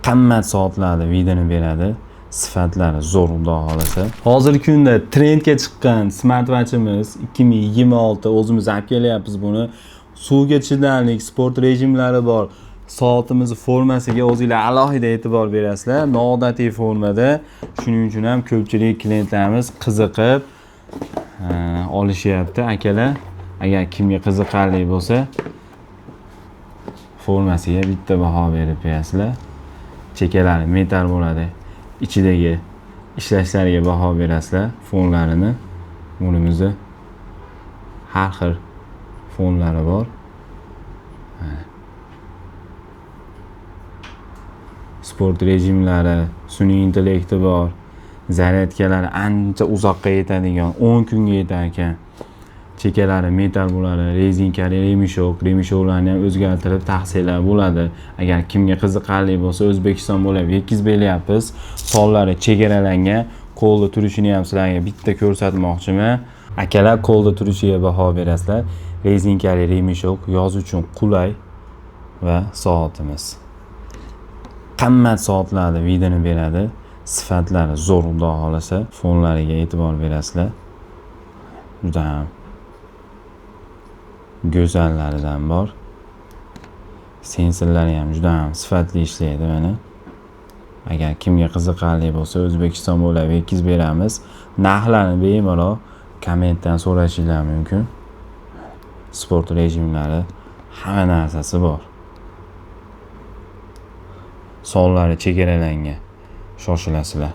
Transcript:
qimmat soatlarda videoni beradi. Sifatlari zo'r xudo xolasa. Hozirgi kunda trendga chiqqan smartwatchimiz 2026 o'zimiz olib kelyapmiz buni. Suvga chidamli sport rejimlari bor. Soatimiz formasiga o'zingizlar alohida e'tibor berasizlar. Noodatiy formada. Shuning uchun ham ko'pchilik klientlarimiz qiziqib olishyapti akalar. Agar kimga qiziqarli bo'lsa, formasiga bitta baho berib berasizlar. Chekalari metal bo'ladi. Ichidagi ishlashlariga baho berasizlar. Fonlarini bunimizda har xil fonlari bor. Sport rejimlari, sun'iy intellekti bor. Zaryadkalari ancha uzoqqa yetadigan, 10 kunga yetar ekan. Chekalari metal bo'ladi, rezinkali remishoklarni ham o'zgartirib taqsirlar bo'ladi. Agar kimga qiziqarli bo'lsa, O'zbekiston bo'ylab yetkazib beryapmiz. Sonlari chegaralangan, qo'lda turishini ham sizlarga bitta ko'rsatmoqchiman. Akalar qo'lda turishiga baho berasizlar. Rezinkali remishok yoz uchun qulay va soatimiz. Qimmat soatlarda videoni beradi. Sifatlari zo'r xudo xolasa. Fonlariga e'tibor berasizlar. Juda ham go'zallaridan bor. Sensorlari ham juda ham sifatli ishlaydi mana. Agar kimga qiziqarli bo'lsa, O'zbekiston bo'ylab yetkazib beramiz. Narxlarni bemalol kommentdan so'rashingiz mumkin. Sport rejimlari hamma narsasi bor. Sonlari chegaralangan. Shoshilasizlar.